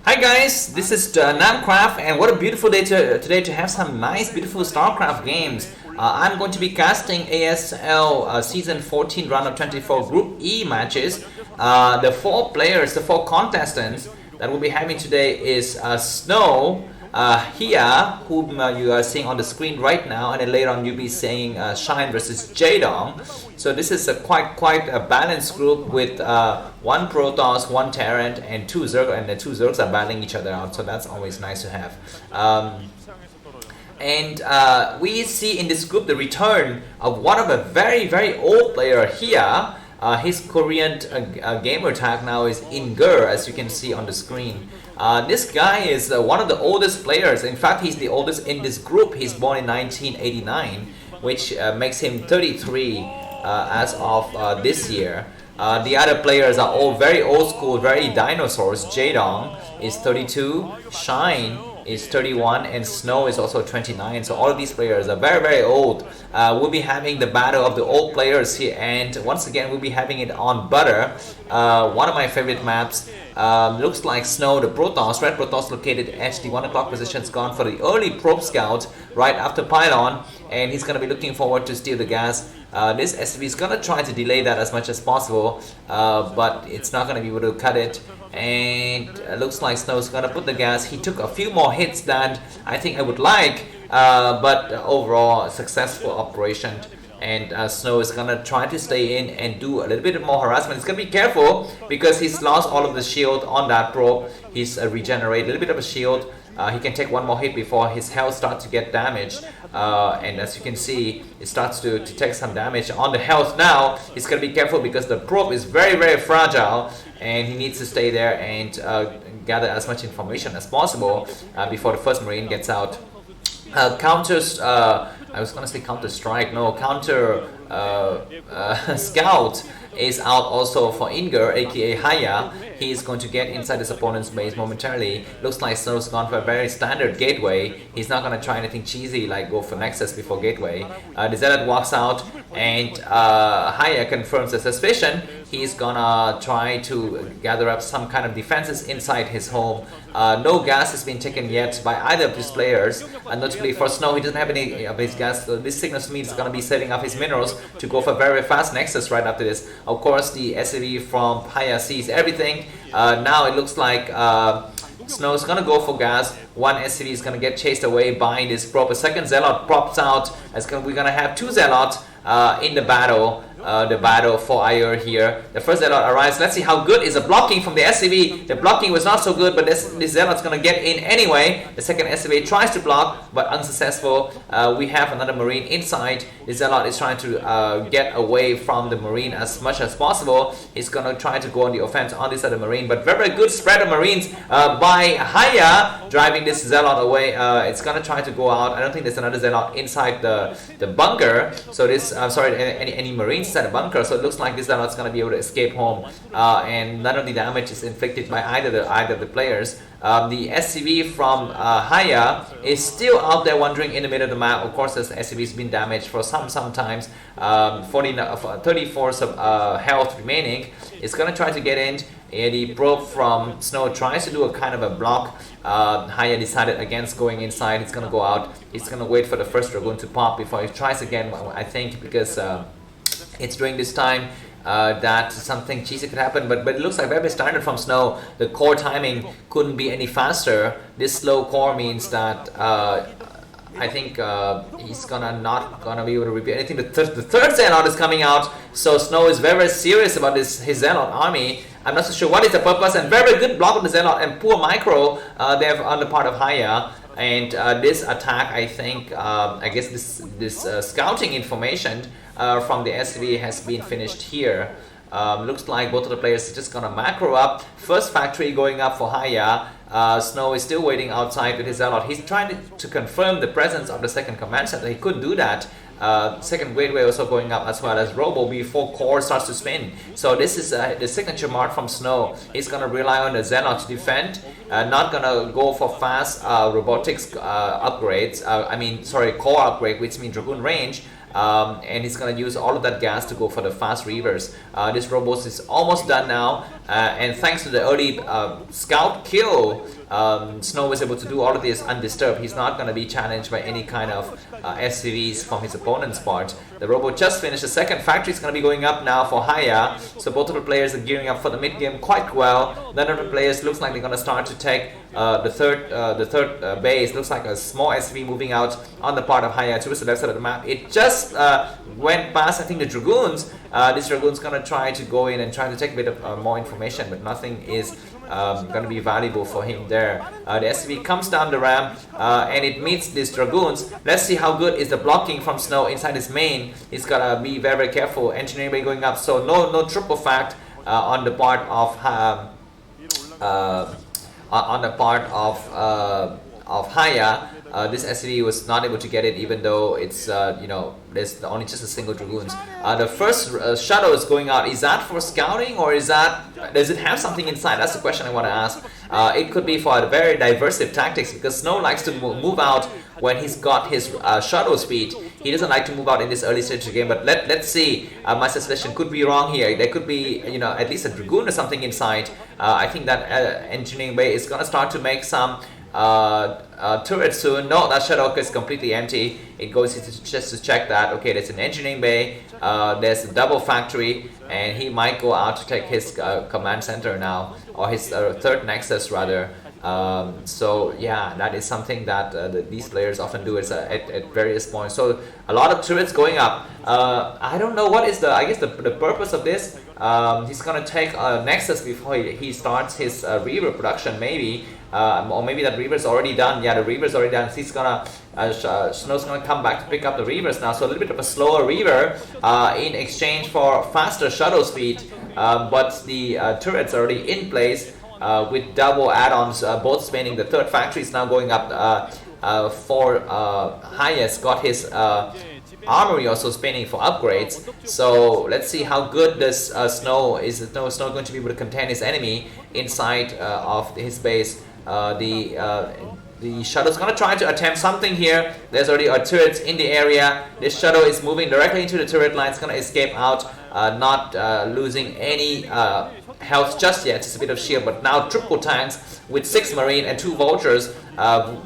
Hi guys, this is Namcraft, and what a beautiful day today to have some nice, beautiful Starcraft games. I'm going to be casting ASL Season 14 Round of 24 Group E matches. The four players, the four contestants that we'll be having today is Snow, Hiya, whom you are seeing on the screen right now, and then later on you'll be seeing Shine versus Jadong. So this is a quite a balanced group with one Protoss, one Terran, and two Zerg, and the two Zergs are battling each other out. So that's always nice to have. We see in this group the return of one of a very old player here. His Korean gamer tag now is Inger, as you can see on the screen. This guy is one of the oldest players. In fact, he's the oldest in this group. He's born in 1989, which makes him 33 as of this year. The other players are all very old school, very dinosaurs. Jadong is 32, Shine is 31, and Snow is also 29. So all of these players are very old. We'll be having the battle of the old players here, and once again we'll be having it on Butter, one of my favorite maps. Looks like Snow, the Protoss, red Protoss located at the 1 o'clock position, has gone for the early probe scout right after pylon, and he's going to be looking forward to steal the gas. This SCV is going to try to delay that as much as possible, but it's not going to be able to cut it. And looks like Snow's going to put the gas. He took a few more hits than I think I would like, but overall successful operation. And Snow is going to try to stay in and do a little bit more harassment. He's going to be careful because he's lost all of the shield on that probe. He's regenerated a little bit of a shield. He can take one more hit before his health starts to get damaged. And as you can see, it starts to take some damage on the health now. He's going to be careful because the probe is very fragile, and he needs to stay there and gather as much information as possible before the first Marine gets out. Counters, I was going to say counter strike, no, counter scout is out also for Inger, aka Hiya. He is going to get inside his opponent's base momentarily. Looks like Snow's gone for a very standard gateway. He's not going to try anything cheesy like go for Nexus before gateway. The Zealot walks out, and Hiya confirms the suspicion. He's gonna try to gather up some kind of defenses inside his home. No gas has been taken yet by either of these players. Notably for Snow, he doesn't have any of his gas. So this signals to me he's gonna be setting up his minerals to go for very fast Nexus right after this. Of course, the SCV from Hiya sees everything. Now it looks like Snow's gonna go for gas. One SCV is gonna get chased away by this probe. A second Zealot pops out. We're gonna have two Zealots in the battle. The battle for Ire here. The first Zealot arrives. Let's see how good is the blocking from the SCV. The blocking was not so good, but this Zealot's gonna get in anyway. The second SCV tries to block, but unsuccessful. We have another Marine inside. The Zealot is trying to get away from the Marine as much as possible. He's gonna try to go on the offense on this other Marine, but very good spread of Marines by Hiya, driving this Zealot away. It's gonna try to go out. I don't think there's another Zealot inside the bunker. So this, I'm sorry, any Marines inside the bunker. So it looks like this Zealot's gonna be able to escape home, and none of the damage is inflicted by either of the players. The SCV from Hiya is still out there wandering in the middle of the map. Of course, this SCV has been damaged for sometimes. 34 health remaining. It's gonna try to get in. The probe from Snow tries to do a kind of a block. Hiya decided against going inside. He's gonna go out. He's gonna wait for the first Dragoon to pop before he tries again, I think, because it's during this time that something cheesy could happen, but it looks like very standard from Snow. The core timing couldn't be any faster. This slow core means that I think he's not gonna be able to repeat anything. The third Zealot is coming out, so Snow is very serious about his Zealot army. I'm not so sure what is the purpose, and very good block of the Zealot and poor micro there on the part of Hiya. And this attack, I think, I guess this scouting information from the SCV has been finished here. Looks like both of the players are just gonna macro up. First factory going up for Hiya. Snow is still waiting outside with his Zealot. He's trying to confirm the presence of the second command center. He couldn't do that. Second gateway also going up, as well as Robo before core starts to spin. So this is the signature mark from Snow. He's gonna rely on the Zealot to defend, not gonna go for fast robotics upgrades. Core upgrade, which means Dragoon range. And he's gonna use all of that gas to go for the fast reavers. This Robos is almost done now. and thanks to the early scout kill, Snow was able to do all of this undisturbed. He's not going to be challenged by any kind of SCVs from his opponent's part. The Robo just finished. The second factory is going to be going up now for Hiya. So both of the players are gearing up for the mid game quite well. None of the players looks like they're going to start to take the third base. Looks like a small SCV moving out on the part of Hiya towards the left side of the map. It just went past, I think, the Dragoons. This Dragoon's going to try to go in and try to take a bit of more information, but nothing is going to be valuable for him there. The SCV comes down the ramp and it meets these Dragoons. Let's see how good is the blocking from Snow inside his main. He's got to be very, very careful. Engineering bay going up, so no triple fact on the part of Hiya. This SCV was not able to get it, even though it's there's only just a single Dragoons. The first shadow is going out. Is that for scouting, or does it have something inside? That's the question I want to ask. It could be for a very diversive tactics, because Snow likes to move out when he's got his shadow speed. He doesn't like to move out in this early stage of the game, but let's see. My suspicion could be wrong here. There could be at least a Dragoon or something inside. I think that engineering bay is gonna start to make some turret soon. No, that shadow is completely empty. It goes just to check that, okay, there's an engineering bay, there's a double factory, and he might go out to take his command center now, or his third nexus rather. So yeah, that is something that these players often do at various points. So a lot of turrets going up. I don't know what is the purpose of this. He's gonna take a nexus before he starts his Reaver production, maybe. Or maybe that Reaver's already done. Yeah, the Reaver's already done. He's gonna Snow's gonna come back to pick up the Reavers now. So a little bit of a slower Reaver in exchange for faster shuttle speed. But the turrets are already in place with double add-ons, both spanning. The third factory is now going up for Hiya's got his armory also spinning for upgrades. So let's see how good this Snow going to be able to contain his enemy inside of his base. The Shadow's gonna try to attempt something here. There's already a turret in the area. This Shadow is moving directly into the turret line. It's gonna escape out, not losing any health just yet. It's a bit of shield, but now triple tanks with 6 Marine and 2 Vultures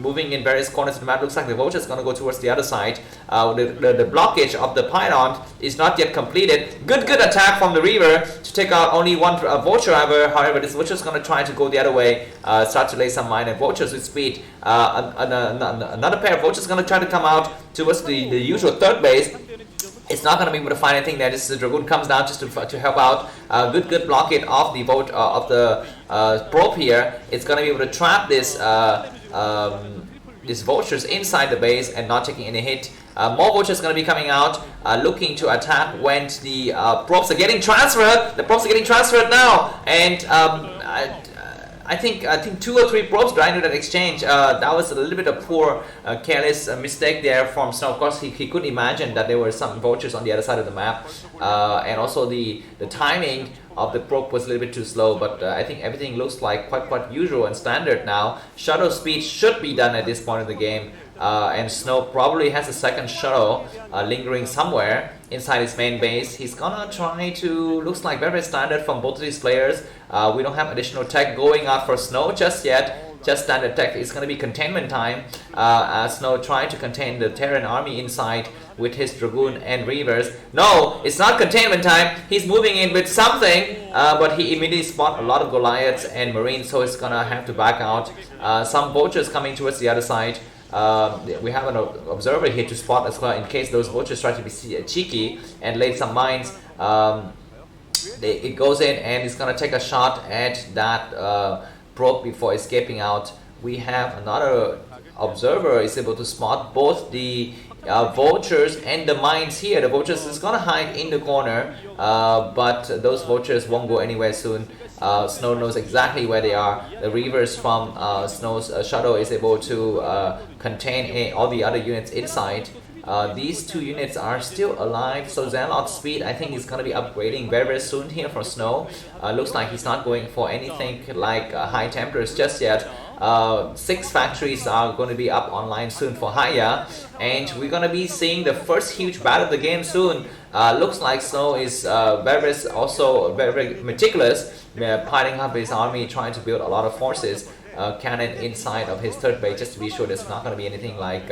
moving in various corners of the map. Looks like the Vulture is going to go towards the other side. The blockage of the pylon is not yet completed. Good attack from the Reaver to take out only one Vulture. However, this Vulture is going to try to go the other way, start to lay some mine, and Vultures with speed. Another pair of Vultures is going to try to come out towards the usual third base. It's not going to be able to find anything there. This Dragoon comes down just to help out. Good blockade of the probe here. It's going to be able to trap this these Vultures inside the base and not taking any hit. More Vultures going to be coming out, looking to attack when the probes are getting transferred. The probes are getting transferred now, and I think 2 or 3 probes died into that exchange. That was a little bit of poor, careless mistake there from Snow. Of course, he couldn't imagine that there were some Vultures on the other side of the map, and also the timing of the probe was a little bit too slow. But I think everything looks like quite usual and standard now. Shuttle speed should be done at this point of the game. And Snow probably has a second shuttle lingering somewhere inside his main base. He's gonna try to, looks like very standard from both of these players. We don't have additional tech going out for Snow just yet, just standard tech. It's gonna be containment time as Snow trying to contain the Terran army inside with his Dragoon and Reavers. No, it's not containment time. He's moving in with something, but he immediately spot a lot of Goliaths and Marines, so he's gonna have to back out. Some Vultures coming towards the other side. We have an observer here to spot as well in case those Vultures try to be cheeky and lay some mines. It goes in and it's gonna take a shot at that probe before escaping out. We have another observer is able to spot both the Vultures and the mines here. The Vultures is gonna hide in the corner, but those Vultures won't go anywhere soon. Snow knows exactly where they are. The Reavers from Snow's Shadow is able to contain all the other units inside. These 2 units are still alive, so Zealot's speed I think is going to be upgrading very soon here for Snow. Looks like he's not going for anything like high temperatures just yet. 6 factories are going to be up online soon for Hiya, and we're going to be seeing the first huge battle of the game soon. Looks like Snow is very meticulous, piling up his army, trying to build a lot of forces, cannon inside of his third base, just to be sure there's not going to be anything like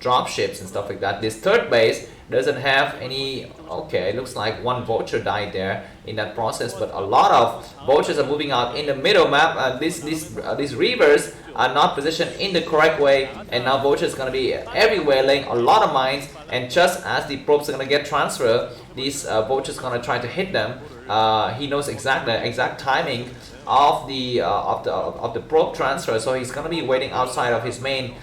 drop ships and stuff like that. This third base doesn't have any. Okay, it looks like one vulture died there in that process, but a lot of vultures are moving out in the middle map. These reavers are not positioned in the correct way, and now vultures going to be everywhere, laying a lot of mines. And just as the probes are going to get transferred, these vultures going to try to hit them. He knows exact timing of the probe transfer, so he's going to be waiting outside of his main.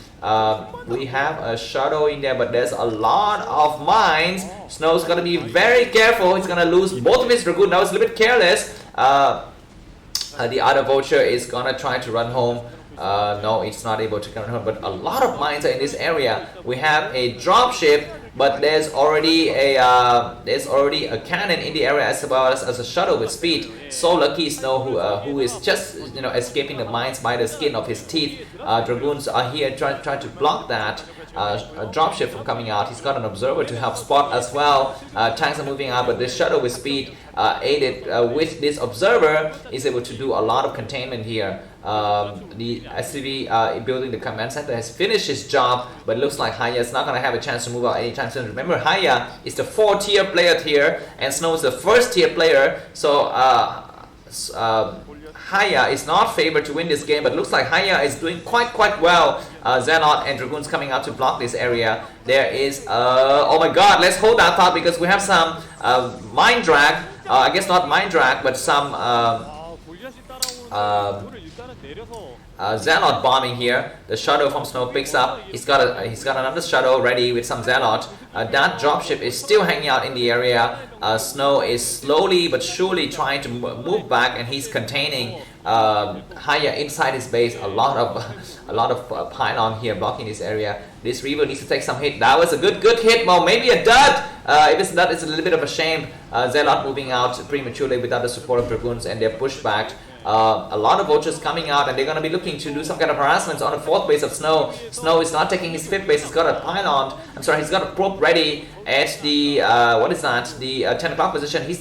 We have a shadow in there, but there's a lot of mines. Snow's gonna be very careful. He's gonna lose both of his dragoon. Now he's a little bit careless. The other vulture is gonna try to run home. No, it's not able to run home, but a lot of mines are in this area. We have a dropship, but there's already a cannon in the area, as well as a shuttle with speed. So lucky Snow, who is just escaping the mines by the skin of his teeth. Dragoons are here trying to block that dropship from coming out. He's got an observer to help spot as well. Tanks are moving out, but this shuttle with speed, aided with this observer, is able to do a lot of containment here. The SCV building the command center has finished his job, but it looks like Hiya is not going to have a chance to move out anytime soon. Remember, Hiya is the 4-tier player here, and Snow is the 1st-tier player, so Hiya is not favored to win this game, but looks like Hiya is doing quite well. Xenot and Dragoons coming out to block this area. There is, oh my god, let's hold that thought because we have some mine drag, I guess not mine drag, but some Xenot bombing here. The shuttle from Snow picks up. He's got another shuttle ready with some Xenot. That dropship is still hanging out in the area. Snow is slowly but surely trying to move back, and he's containing Hiya inside his base. A lot of pylon here blocking this area. This Reaver needs to take some hit. That was a good hit. Well, maybe a dud. If it's not, it's a little bit of a shame. Zealot moving out prematurely without the support of Dragoons, and they're pushed back. A lot of vultures coming out, and they're going to be looking to do some kind of harassment on the 4th base of Snow. Snow is not taking his 5th base. He's got a pylon. I'm sorry, he's got a probe ready at the what is that? The 10 o'clock position. He's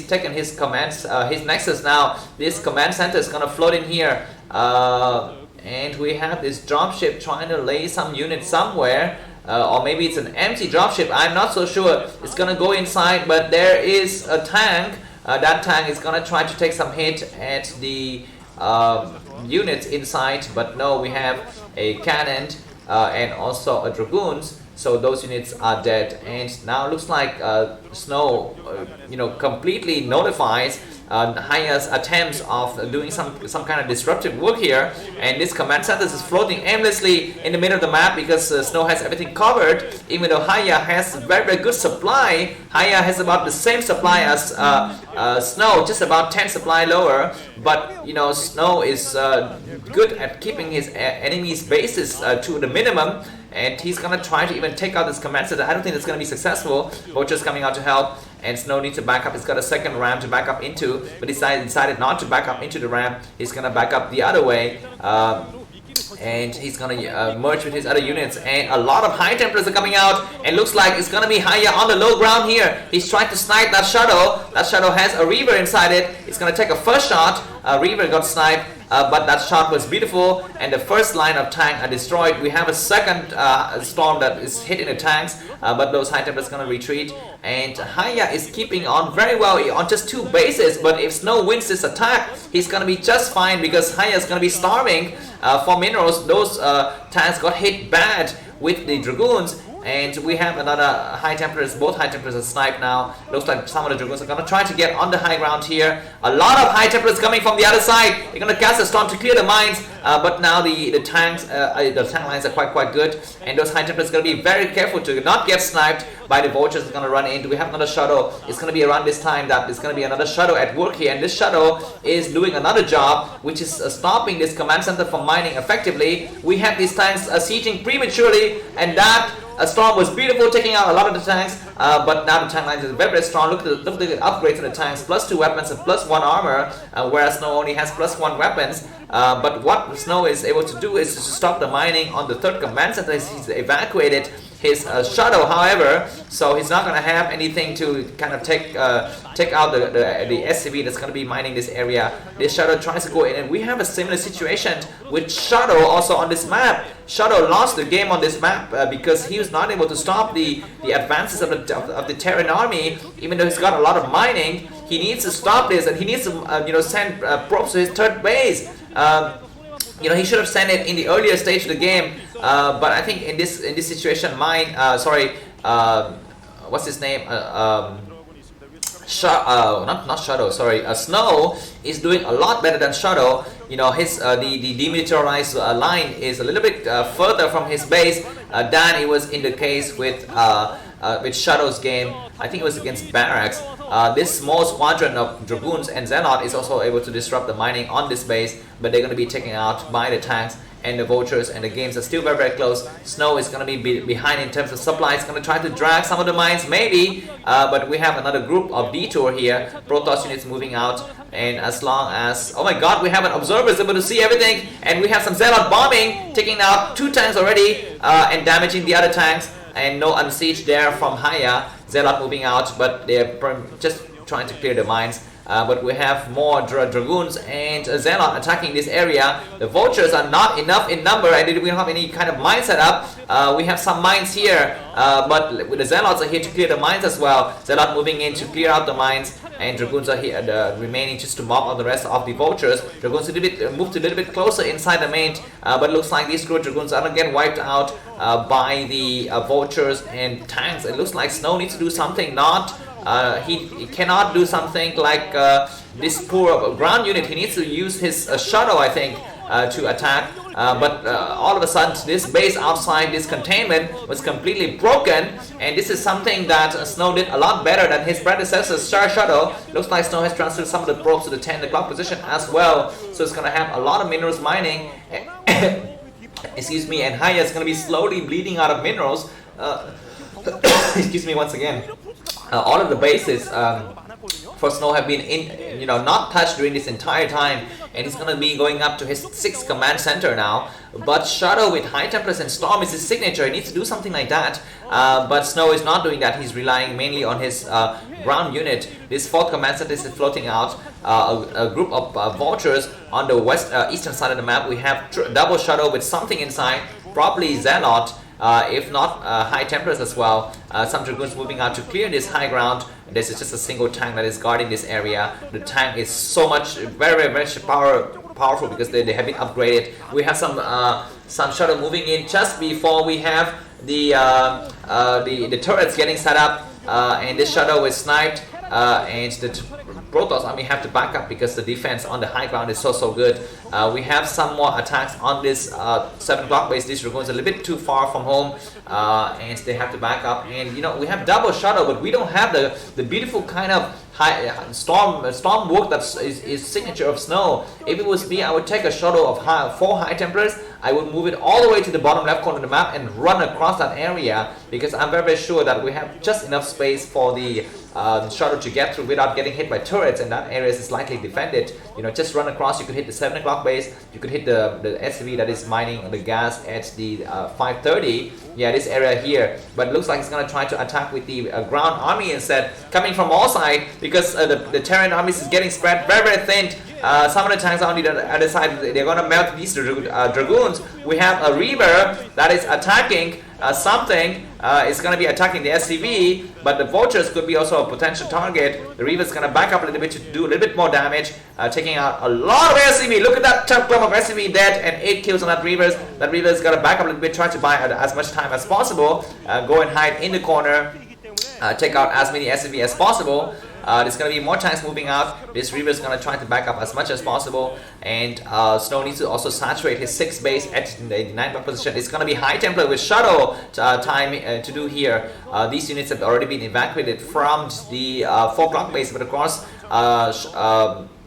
taken his commands, his nexus now. This command center is going to float in here, and we have this dropship trying to lay some units somewhere. Or maybe it's an empty dropship. I'm not so sure. It's going to go inside, but there is a tank. That tank is going to try to take some hit at the units inside, but no, we have a cannon and also a dragoons, so those units are dead. And now it looks like Snow completely nullifies Hiya's attempts of doing some kind of disruptive work here, and this command center is floating aimlessly in the middle of the map because Snow has everything covered. Even though Hiya has very good supply, Hiya has about the same supply as Snow, just about 10 supply lower, but Snow is good at keeping his enemies' bases to the minimum, and he's gonna try to even take out this command center. I don't think it's gonna be successful. Vulture's coming out to help, and Snow needs to back up. He's got a second ramp to back up into, but decided not to back up into the ramp. He's gonna back up the other way, and he's gonna merge with his other units. And a lot of High Templars are coming out, and looks like it's gonna be Hiya on the low ground here. He's trying to snipe that shuttle. That shuttle has a Reaver inside it. It's gonna take a first shot. Reaver got sniped. But that shot was beautiful, and the first line of tank are destroyed. We have a second storm that is hitting the tanks, but those High Templars gonna retreat. And Hiya is keeping on very well on just 2 bases, but if Snow wins this attack, he's gonna be just fine because Hiya is gonna be starving for minerals. Those tanks got hit bad with the Dragoons. And we have another High Templars. Both High Templars are sniped now. Looks like some of the Dragoons are going to try to get on the high ground here. A lot of High Templars coming from the other side. They're going to cast a storm to clear the mines. but now the tanks, the tank lines are quite good, and those High Templars going to be very careful to not get sniped by the vultures. Is going to run in. Do we have another shuttle? It's going to be around this time that it's going to be another shuttle at work here, and this shuttle is doing another job, which is stopping this command center from mining effectively. We have these tanks sieging prematurely, and that Storm was beautiful, taking out a lot of the tanks, but now the tank lines is very strong. Look at the upgrades to the tanks, +2 weapons and +1 armor, whereas Snow only has +1 weapons. But what Snow is able to do is to stop the mining on the third command center. He's evacuated his shuttle, however, so he's not going to have anything to kind of take out the SCV that's going to be mining this area. This shuttle tries to go in, and we have a similar situation with Shuttle also on this map. Shuttle lost the game on this map because he was not able to stop the advances of the Terran army, even though he's got a lot of mining. He needs to stop this, and he needs to send probes to his third base. He should have sent it in the earlier stage of the game, but I think in this situation, what's his name? Not Shadow. Sorry, Snow is doing a lot better than Shadow. His the demilitarized line is a little bit further from his base than it was in the case with Shadow's game. I think it was against Barracks. This small squadron of Dragoons and Zealot is also able to disrupt the mining on this base, but they're going to be taken out by the tanks and the vultures, and the games are still very close. Snow is going to be behind in terms of supply. It's going to try to drag some of the mines, maybe, but we have another group of Detour here. Protoss units moving out, and as long as, oh my god, we have an observer able to see everything, and we have some Zealot bombing, taking out 2 tanks already, and damaging the other tanks, and no unsiege there from Hiya. Zealot moving out, but they're just trying to clear the mines. But we have more Dragoons and Zealot attacking this area. The vultures are not enough in number, and we don't have any kind of mine set up. We have some mines here, but the Zealots are here to clear the mines as well. Zealot moving in to clear out the mines, and Dragoons are here remaining just to mob on the rest of the vultures. Dragoons moved a little bit closer inside the main, but looks like these crew Dragoons are again wiped out by the vultures and tanks. It looks like Snow needs to do something. He cannot do something like this poor ground unit. He needs to use his shuttle, I think, to attack. But all of a sudden, this base outside this containment was completely broken, and this is something that Snow did a lot better than his predecessor, Star Shuttle. Looks like Snow has transferred some of the probes to the 10 o'clock position as well, so it's going to have a lot of minerals mining. Excuse me, and Hiya is going to be slowly bleeding out of minerals. Excuse me once again. All of the bases for Snow have been not touched during this entire time, and he's going to be going up to his 6th command center now. But Shadow with High Templars and Storm is his signature. He needs to do something like that, but Snow is not doing that. He's relying mainly on his ground unit. This 4th command center is floating out a group of vultures on the eastern side of the map. We have double Shadow with something inside, probably Zealot. If not High Templars as well. Some Dragoons moving out to clear this high ground. This is just a single tank that is guarding this area. The tank is so much, very powerful because they have been upgraded. We have some shuttle moving in just before we have the turrets getting set up, and this shuttle is sniped, and the Protoss army have to back up because the defense on the high ground is so good. We have some more attacks on this 7 o'clock base. These Dragoons are a little bit too far from home, and they have to back up. And we have double shuttle, but we don't have the beautiful kind of storm work that is signature of Snow. If it was me, I would take a shuttle of 4 High Templars. I would move it all the way to the bottom left corner of the map and run across that area, because I'm very sure that we have just enough space for the shuttle to get through without getting hit by turrets, and that area is likely defended. Just run across. You could hit the 7 o'clock base. You could hit the SCV that is mining the gas at the 5:30. Yeah, this area here. But it looks like it's going to try to attack with the ground army instead, coming from all sides, because the Terran armies is getting spread very thin. Some of the tanks on the other side, they're going to melt these Dragoons. We have a Reaver that is attacking something. It's going to be attacking the SCV, but the vultures could be also a potential target. The Reaver is going to back up a little bit to do a little bit more damage, taking out a lot of SCV. Look at that tough clump of SCV dead, and 8 kills on that Reaver. That Reaver is going to back up a little bit, try to buy as much time as possible, go and hide in the corner, take out as many SCV as possible. There's going to be more tanks moving out. This Reaver is going to try to back up as much as possible, and Snow needs to also saturate his 6th base at the 9th block position. It's going to be High Templar with shuttle time to do here. These units have already been evacuated from the 4 block base, but of course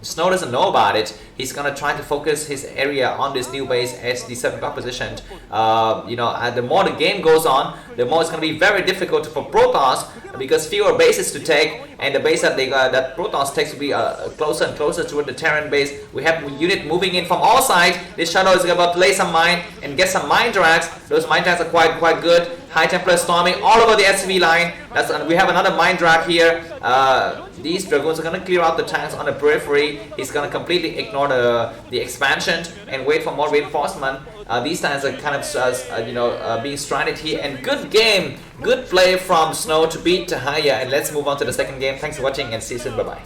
Snow doesn't know about it. He's gonna try to focus his area on this new base as the 7th block position. You know, and the more the game goes on, the more it's gonna be very difficult for Protoss, because fewer bases to take, and the base that that Protoss takes will be closer and closer toward the Terran base. We have a unit moving in from all sides. This shuttle is about to lay some mine and get some mine tracks. Those mine tracks are quite good. High Templar storming all over the SV line. We have another mine drag here. These Dragoons are going to clear out the tanks on the periphery. He's going to completely ignore the expansion and wait for more reinforcement. These tanks are kind of being stranded here. And good game, good play from Snow to beat Hiya. And let's move on to the second game. Thanks for watching and see you soon. Bye bye.